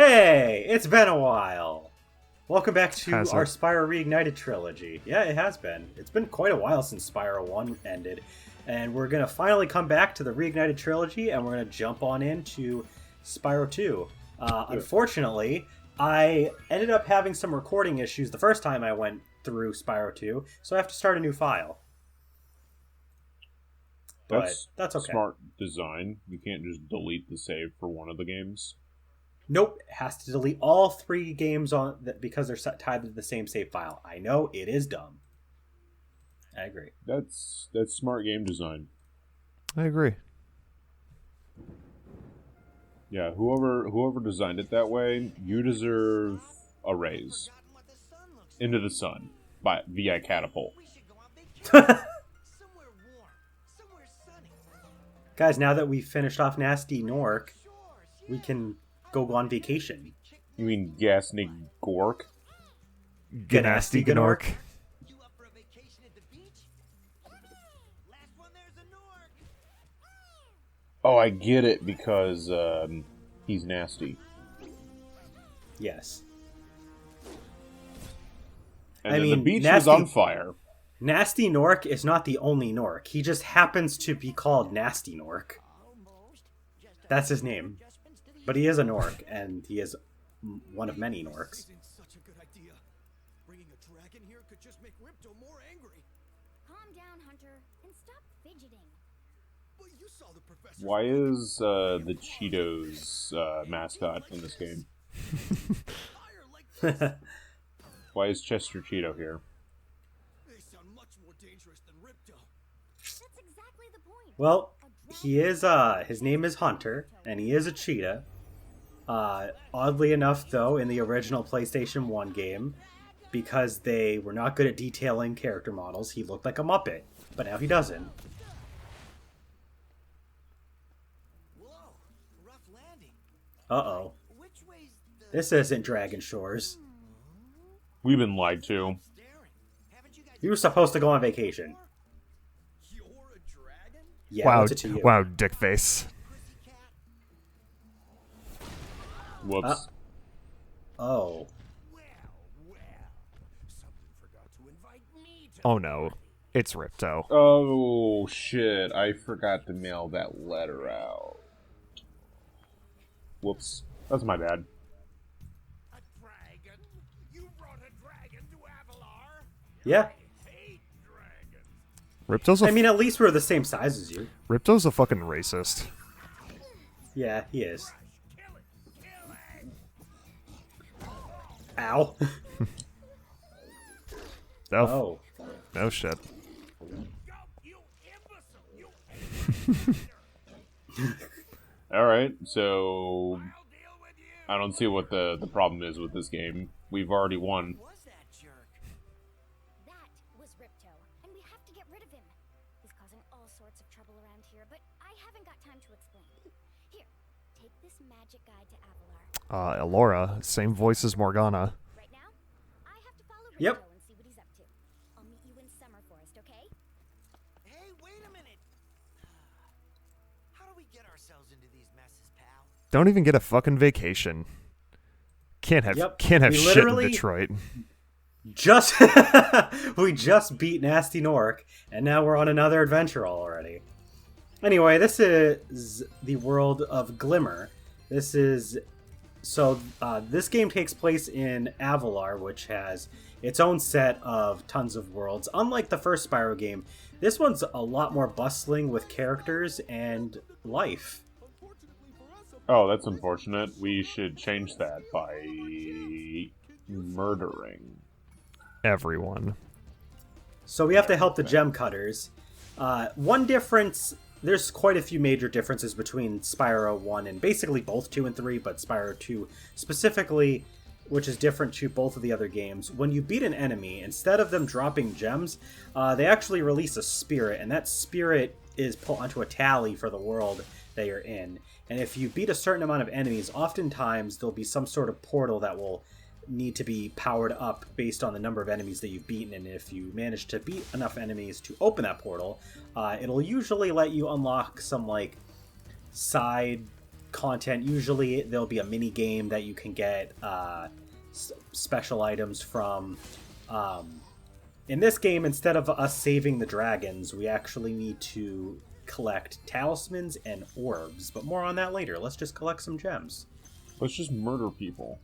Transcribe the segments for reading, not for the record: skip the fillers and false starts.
Hey, it's been a while. Welcome back to our Spyro Reignited Trilogy. Yeah, it has been. It's been quite a while since Spyro 1 ended. And we're going to finally come back to the Reignited Trilogy, and we're going to jump on into Spyro 2. Unfortunately, I ended up having some recording issues the first time I went through Spyro 2, so I have to start a new file. But that's okay. Smart design. You can't just delete the save for one of the games. Nope, it has to delete all 3 games because they're tied to the same save file. I know, it is dumb. I agree. That's smart game design. I agree. Yeah, whoever designed it that way, you deserve a raise. Into the sun via catapult. Guys, now that we've finished off Nasty Nork, we can go on vacation. You mean Gasny Gork? Ganasty Gnork. Oh, I get it, because he's nasty. Yes. And the beach is on fire. Nasty Nork is not the only Nork. He just happens to be called Nasty Nork. That's his name. But he is a Nork, and he is one of many Norks. Such a good idea. Bringing a dragon here could just make Ripto more angry. Calm down, Hunter, and stop fidgeting. But you saw the professor. Why is the Cheetos mascot in this game? Why is Chester Cheeto here? They sound much more dangerous than Ripto. That's exactly the point. Well, he is, his name is Hunter, and he is a cheetah. Oddly enough, though, in the original PlayStation 1 game, because they were not good at detailing character models, he looked like a Muppet. But now he doesn't. Whoa, rough landing. Uh-oh. Which way's the This isn't Dragon Shores. We've been lied to. staring? Haven't you guys You were supposed to go on vacation. You're a dragon? Yeah, Wow, what's it to you? wow, dickface. Whoops. Oh. Something forgot to invite me to. Oh no, it's Ripto. Oh, shit. I forgot to mail that letter out. Whoops. That's my bad. A dragon? You brought a dragon to Avalar? Yeah. I hate dragons. Ripto's I mean, at least we're the same size as you. Ripto's a fucking racist. Yeah, he is. Kill it! Kill it! Ow. Oh, Oh. no shit. Go, you imbecile! You Alright, so I'll deal with you! I don't see what the problem is with this game. We've already won. Was that jerk? That was Ripto, and we have to get rid of him. He's causing all sorts of trouble around here, but I haven't got time to explain. Here, take this magic guide to Avalar. Elora, same voice as Morgana. Right now, I have to follow Ripto Yep. and see what he's up to. I'll meet you in Summer Forest, okay? Hey, wait a minute! How do we get ourselves into these messes, pal? Don't even get a fucking vacation. Can't have Yep, shit in literally- Detroit. We just beat Nasty Nork, and now we're on another adventure already. Anyway, this is the world of Glimmer. This game takes place in Avalar, which has its own set of tons of worlds. Unlike the first Spyro game, this one's a lot more bustling with characters and life. Oh, that's unfortunate. We should change that by murdering. Everyone. So we have to help the gem cutters. One difference, there's quite a few major differences between Spyro 1 and basically both 2 and 3, but Spyro 2 specifically, which is different to both of the other games. When you beat an enemy, instead of them dropping gems, they actually release a spirit, and that spirit is put onto a tally for the world that you're in. And if you beat a certain amount of enemies, oftentimes there'll be some sort of portal that will need to be powered up based on the number of enemies that you've beaten, and if you manage to beat enough enemies to open that portal, it'll usually let you unlock some like side content. Usually there'll be a mini game that you can get special items from. In this game, instead of us saving the dragons, we actually need to collect talismans and orbs. But more on that later. Let's just collect some gems. Let's just murder people.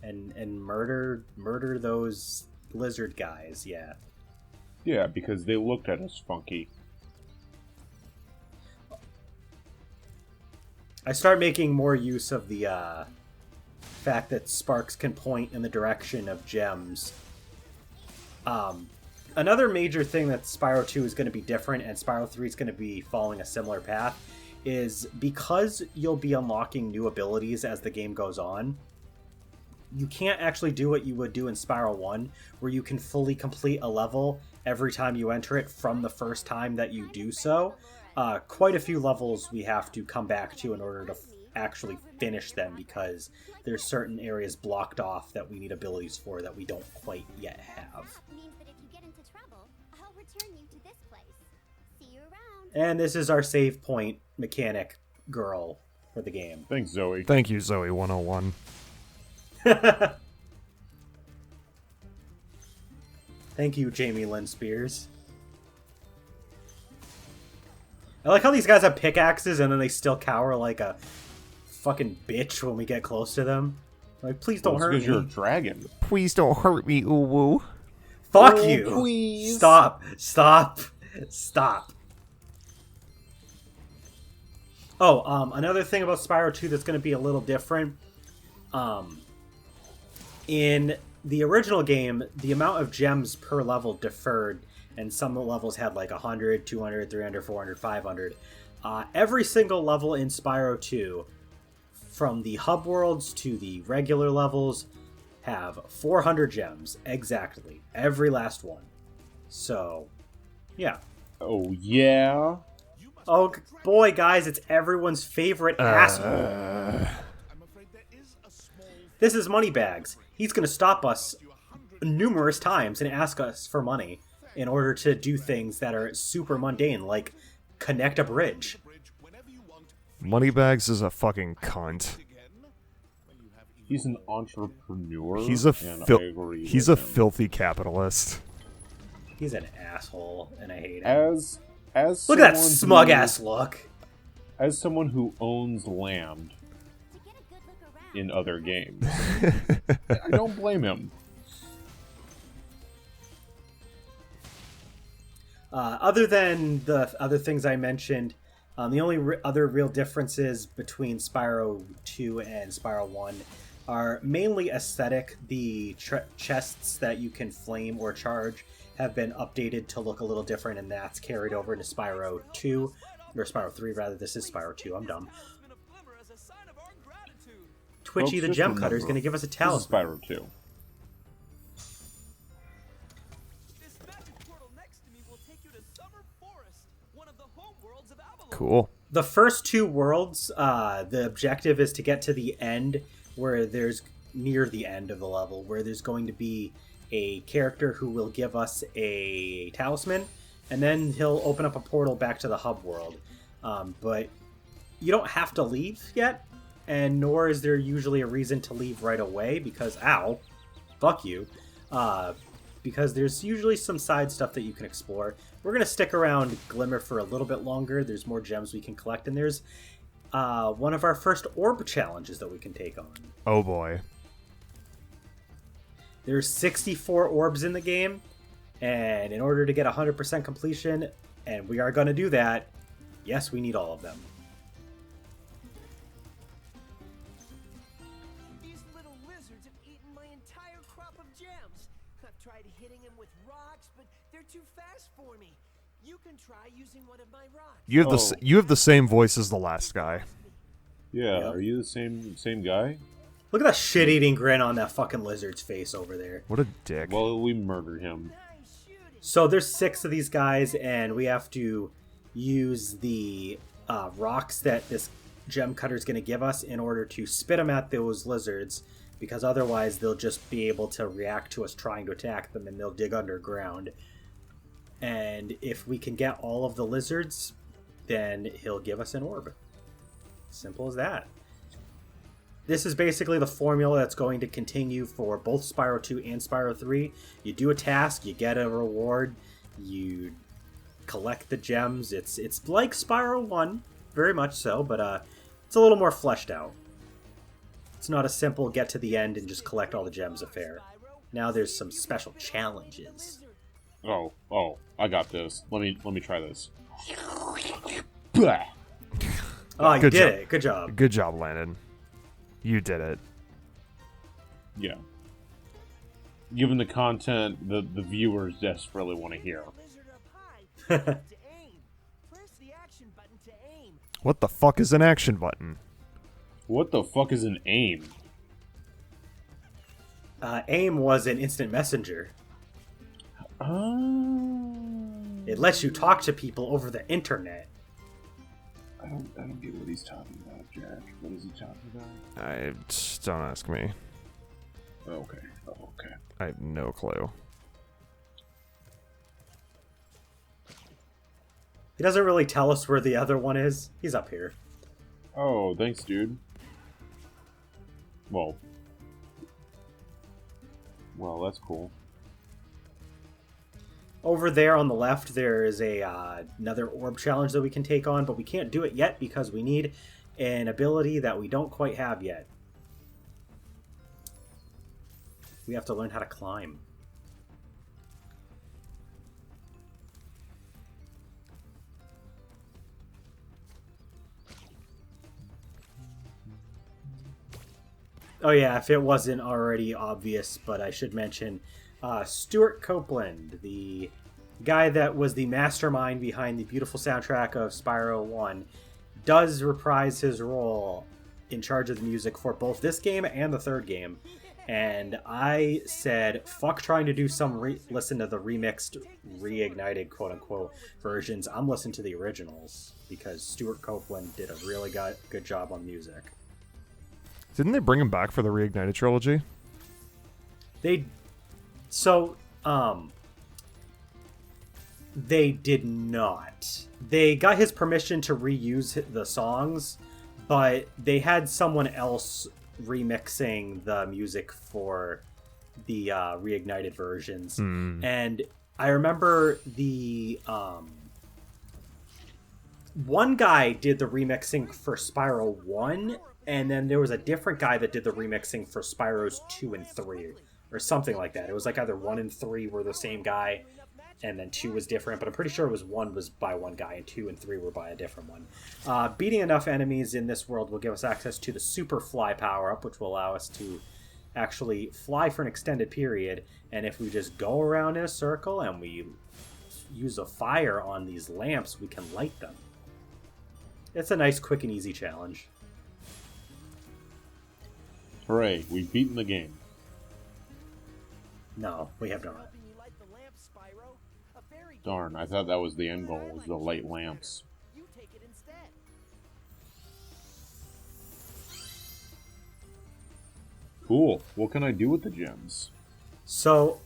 And murder those lizard guys, yeah. Yeah, because they looked at us funky. I start making more use of the fact that sparks can point in the direction of gems. Another major thing that Spyro 2 is going to be different, and Spyro 3 is going to be following a similar path, is because you'll be unlocking new abilities as the game goes on, you can't actually do what you would do in Spyro 1, where you can fully complete a level every time you enter it from the first time that you do so. Quite a few levels we have to come back to in order to actually finish them, because there's certain areas blocked off that we need abilities for that we don't quite yet have. And this is our save point mechanic girl for the game. Thanks, Zoe. Thank you, Zoe 101. Thank you, Jamie Lynn Spears. I like how these guys have pickaxes and then they still cower like a fucking bitch when we get close to them. Like, please don't hurt me. Because you're a dragon. Please don't hurt me, Uwu. Fuck Oh, you! please. Stop! Oh, another thing about Spyro 2 that's going to be a little different. In the original game, the amount of gems per level differed, and some levels had like 100, 200, 300, 400, 500. Every single level in Spyro 2, from the hub worlds to the regular levels, have 400 gems, exactly. Every last one. So, yeah. Oh, yeah? Oh, boy, guys, it's everyone's favorite asshole. This is Moneybags. He's going to stop us numerous times and ask us for money in order to do things that are super mundane, like connect a bridge. Moneybags is a fucking cunt. He's an entrepreneur. He's a he's a filthy capitalist. He's an asshole, and I hate him. As Look at that smug ass look. As someone who owns land in other games, I don't blame him. Other than the other things I mentioned, the only other real differences between Spyro 2 and Spyro 1 are mainly aesthetic. The chests that you can flame or charge have been updated to look a little different, and that's carried over into Spyro 2, or Spyro 3 rather. This is Spyro 2, I'm dumb. Twitchy the Gem Cutter is going to give us a talisman. Spyro 2. Cool. The first two worlds, the objective is to get to the end, where there's near the end of the level, where there's going to be a character who will give us a talisman, and then he'll open up a portal back to the hub world. But you don't have to leave yet, and nor is there usually a reason to leave right away, because, ow, fuck you, because there's usually some side stuff that you can explore. We're going to stick around Glimmer for a little bit longer. There's more gems we can collect, and there's one of our first orb challenges that we can take on. Oh boy. There's 64 orbs in the game, and in order to get 100% completion, and we are going to do that, yes, we need all of them. These little lizards have eaten my entire crop of gems. I've tried hitting them with rocks, but they're too fast for me. You can try using one of my rocks. You have the same voice as the last guy. Yeah, Yep. Are you the same guy? Look at that shit-eating grin on that fucking lizard's face over there. What a dick. Well, we murdered him. So there's 6 of these guys, and we have to use the rocks that this gem cutter is going to give us in order to spit them at those lizards, because otherwise they'll just be able to react to us trying to attack them, and they'll dig underground. And if we can get all of the lizards, then he'll give us an orb. Simple as that. this is basically the formula that's going to continue for both Spyro 2 and Spyro 3. You do a task, you get a reward, you collect the gems. It's like Spyro 1, very much so, but it's a little more fleshed out. It's not a simple get to the end and just collect all the gems affair. Now there's some special challenges. Oh, I got this. Let me try this. Blah. Oh, you Good did job. it. Good job. Good job, Landon. You did it. Yeah. Given the content the viewers desperately want to hear. What the fuck is an action button? What the fuck is an aim? AIM was an instant messenger. It lets you talk to people over the internet. I don't get what he's talking about, Jack. What is he talking about? Don't ask me. Okay. Oh, okay. I have no clue. He doesn't really tell us where the other one is. He's up here. Oh, thanks, dude. Well, that's cool. Over there on the left, there is another orb challenge that we can take on, but we can't do it yet because we need an ability that we don't quite have yet. We have to learn how to climb. Oh yeah, if it wasn't already obvious, but I should mention Stuart Copeland, the guy that was the mastermind behind the beautiful soundtrack of Spyro 1, does reprise his role in charge of the music for both this game and the third game. And I said, fuck trying to do some listen to the remixed, reignited, quote-unquote, versions. I'm listening to the originals, because Stuart Copeland did a really good job on music. Didn't they bring him back for the Reignited Trilogy? They did not. They got his permission to reuse the songs, but they had someone else remixing the music for the reignited versions. And I remember the one guy did the remixing for Spyro 1, and then there was a different guy that did the remixing for Spyros 2 and 3, or something like that. It was like either 1 and 3 were the same guy, and then 2 was different, but I'm pretty sure it was 1 was by one guy, and 2 and 3 were by a different one. Beating enough enemies in this world will give us access to the Super Fly power-up, which will allow us to actually fly for an extended period, and if we just go around in a circle and we use a fire on these lamps, we can light them. It's a nice, quick, and easy challenge. Hooray, we've beaten the game. No, we have not. Darn, I thought that was the end goal, was the light lamps. Cool. What can I do with the gems? So,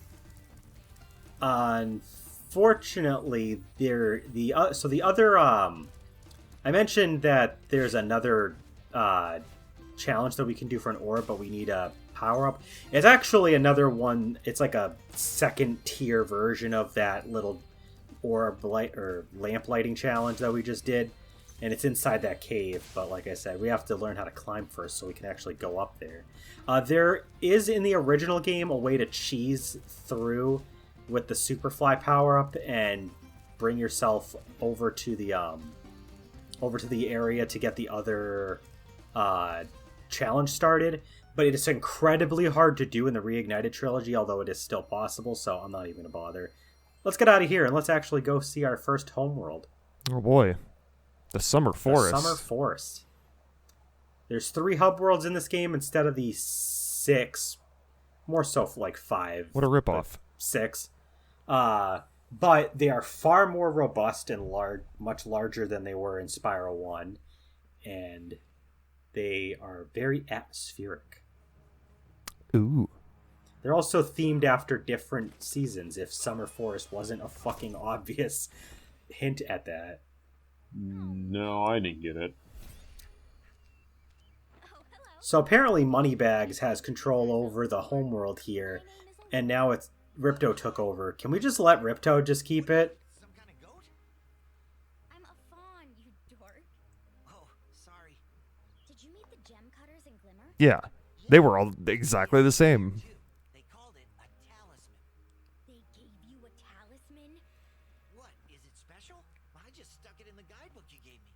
unfortunately, the other I mentioned that there's another challenge that we can do for an orb, but we need a power-up. It's actually another one. It's like a second tier version of that little orb light or lamp lighting challenge that we just did, and it's inside that cave. But like I said, we have to learn how to climb first so we can actually go up there. There is in the original game a way to cheese through with the Superfly power-up and bring yourself over to the area to get the other challenge started, but it is incredibly hard to do in the Reignited Trilogy, although it is still possible, so I'm not even gonna bother. Let's get out of here and let's actually go see our first homeworld. Oh boy. The Summer Forest. The Summer Forest. There's 3 hub worlds in this game instead of the 6. More so for like 5. What a ripoff. 6. But they are far more robust and much larger than they were in Spyro 1. And they are very atmospheric. Ooh. They're also themed after different seasons, if Summer Forest wasn't a fucking obvious hint at that. No, I didn't get it. Oh, hello. So apparently Moneybags has control over the homeworld here, and now it's Ripto took over. Can we just let Ripto just keep it? Some kind of goat? I'm a fawn, you dork. Oh, sorry. Did you meet the gem cutters in Glimmer? Yeah, they were all exactly the same. They called it a talisman. They gave you a talisman? What, is it special? I just stuck it in the guidebook you gave me.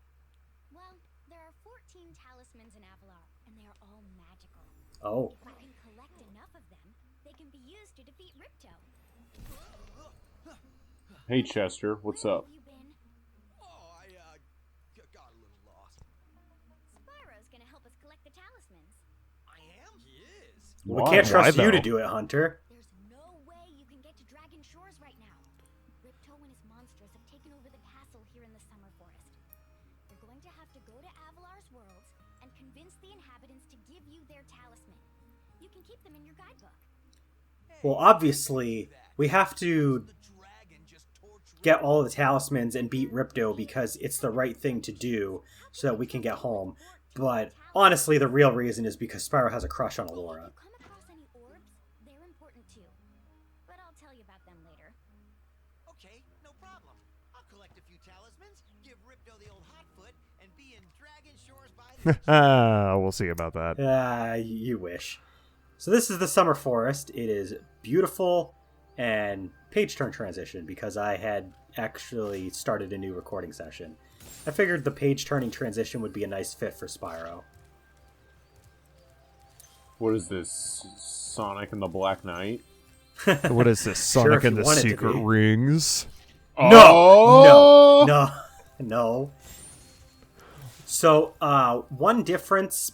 Well, there are 14 talismans in Avalar, and they are all magical. Oh. If you can collect enough of them, they can be used to defeat Ripto. Hey, Chester, what's Where up? have you been? Oh, I got a little lost. Spyro's gonna help us collect the talismans. I am? He is. We Why? can't trust Why, you to though? do it, Hunter. There's no way you can get to Dragon Shores right now. Ripto and his monsters have taken over the castle here in the Summer Forest. You're going to have to go to Avalar's worlds and convince the inhabitants to give you their talisman. You can keep them in your guidebook. Well, obviously, we have to The dragon just torched get all the talismans and beat Ripto because it's the right thing to do so that we can get home. But honestly, the real reason is because Spyro has a crush on If Alora. you come across any orbs, they're important too. But I'll tell you about them later. Okay, no problem. I'll collect a few talismans, give Ripto the old hot foot, and be in Dragon Shores by the We'll see about that. You wish. So this is the Summer Forest. It is beautiful and page turn transition because I had actually started a new recording session. I figured the page turning transition would be a nice fit for Spyro. What is this? Sonic and the Black Knight? What is this? Sure, Sonic if you and the want it to Secret be. Rings? Oh! No. So, one difference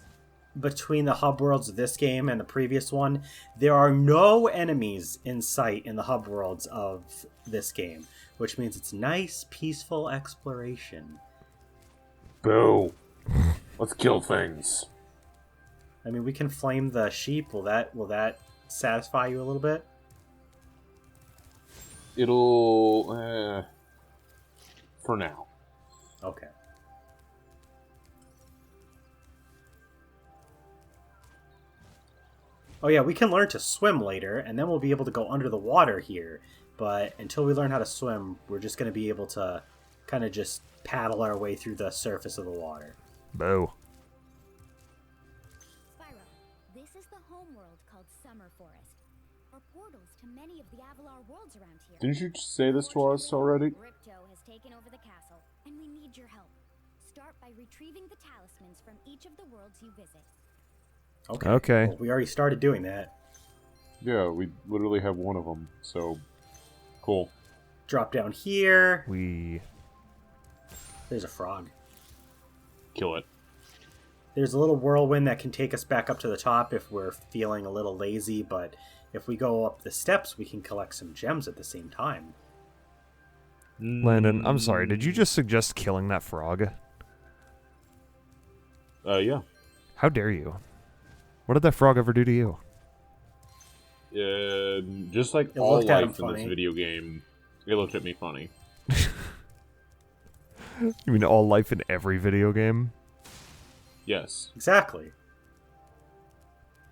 between the hub worlds of this game and the previous one, there are no enemies in sight in the hub worlds of this game, which means it's nice, peaceful exploration. Boo. Let's kill things. I mean, we can flame the sheep. Will that satisfy you a little bit? It'll... for now. Okay. Oh yeah, we can learn to swim later, and then we'll be able to go under the water here. But until we learn how to swim, we're just going to be able to kind of just paddle our way through the surface of the water. Boo. Spyro, this is the homeworld called Summer Forest. Are portals to many of the Avalar worlds around here. Didn't you say this to us already? Ripto has taken over the castle, and we need your help. Start by retrieving the talismans from each of the worlds you visit. Okay. Well, we already started doing that. Yeah, we literally have one of them, so... Cool. Drop down here. There's a frog. Kill it. There's a little whirlwind that can take us back up to the top if we're feeling a little lazy, but if we go up the steps, we can collect some gems at the same time. Landon, I'm sorry. Did you just suggest killing that frog? Yeah. How dare you? What did that frog ever do to you? Just like It all looked at him life in this funny. video game, it looked at me funny. You mean all life in every video game? Yes. Exactly.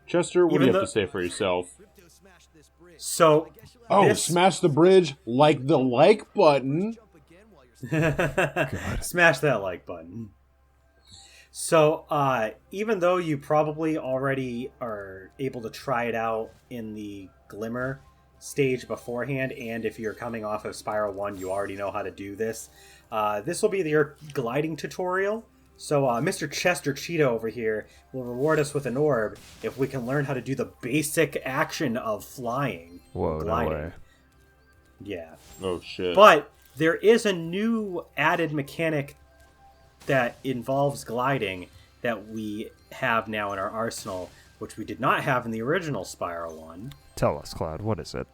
Chester, what Even do you have though- to say for yourself? Ripto smashed this bridge. So, Oh, This- smash the bridge, like the like button. Jump again while you're smash that like button. So, even though you probably already are able to try it out in the Glimmer stage beforehand, and if you're coming off of Spyro 1, you already know how to do this, this will be your gliding tutorial. So, Mr. Chester Cheetah over here will reward us with an orb if we can learn how to do the basic action of flying. Whoa, gliding. no way. Yeah. Oh shit. But there is a new added mechanic that involves gliding that we have now in our arsenal, which we did not have in the original Spyro one. Tell us, Cloud, what is it?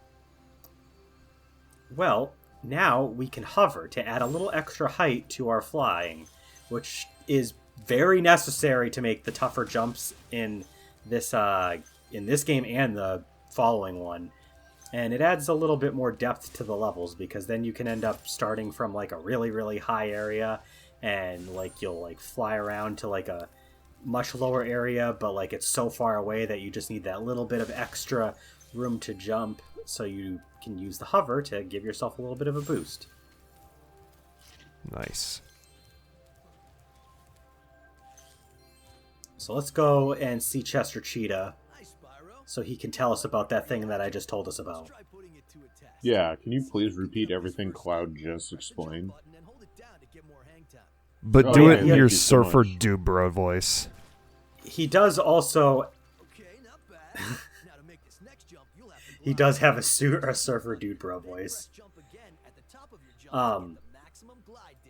Well, now we can hover to add a little extra height to our flying, which is very necessary to make the tougher jumps in this game and the following one. And it adds a little bit more depth to the levels, because then you can end up starting from like a really, really high area, and like you'll like fly around to like a much lower area, but like it's so far away that you just need that little bit of extra room to jump, so you can use the hover to give yourself a little bit of a boost. Nice. So let's go and see Chester Cheetah, so he can tell us about that thing that I just told us about. Yeah, can you please repeat everything Cloud just explained? But Oh, do yeah, it in thank your you so Surfer much. Dubro voice. He does also... he does have a Surfer Dude Bro voice. But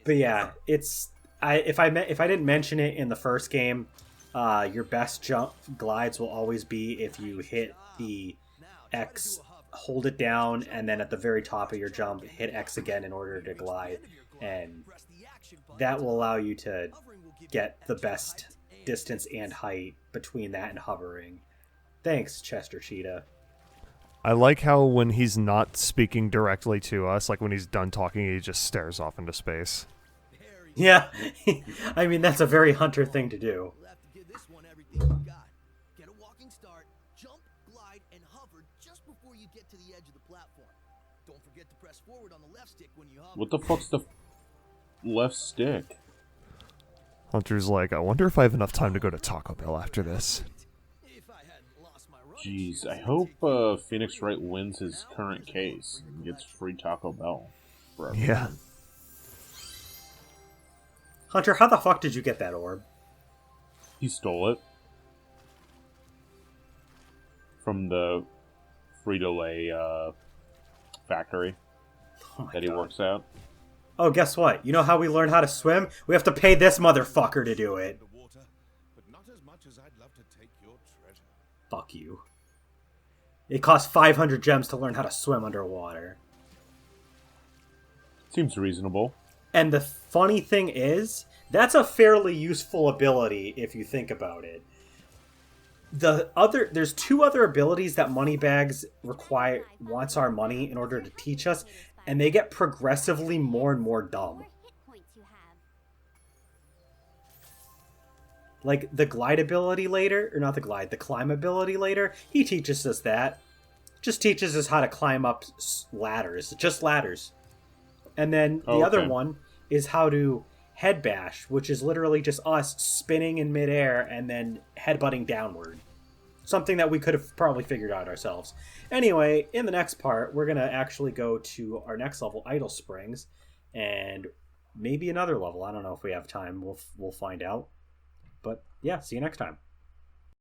yeah, it's... if I didn't mention it in the first game, your best jump glides will always be if you hit the X, hold it down, and then at the very top of your jump, hit X again in order to glide. And that will allow you to get the best distance and height between that and hovering. Thanks, Chester Cheetah. I like how when he's not speaking directly to us, like when he's done talking, he just stares off into space. Yeah, I mean, that's a very Hunter thing to do. Get a walking start, jump, glide, and hover just before you get to the edge of the platform. Don't forget to press forward on the left stick when you hover. What the fuck's the left stick? Hunter's like, I wonder if I have enough time to go to Taco Bell after this. Jeez, I hope Phoenix Wright wins his current case and gets free Taco Bell forever. Yeah. Hunter, how the fuck did you get that orb? He stole it from the Frito-Lay factory that he works at. Oh, guess what? You know how we learn how to swim? We have to pay this motherfucker to do it. Fuck you. It costs 500 gems to learn how to swim underwater. Seems reasonable. And the funny thing is, that's a fairly useful ability if you think about it. There's two other abilities that Moneybags wants our money in order to teach us, and they get progressively more and more dumb. Like the glide ability later, or not the glide, the climb ability later, he teaches us that. Just teaches us how to climb up ladders, just ladders. And then the other one is how to head bash, which is literally just us spinning in midair and then headbutting downward. Something that we could have probably figured out ourselves. Anyway, in the next part, we're going to actually go to our next level, Idle Springs, and maybe another level. I don't know if we have time. We'll find out. But yeah, see you next time.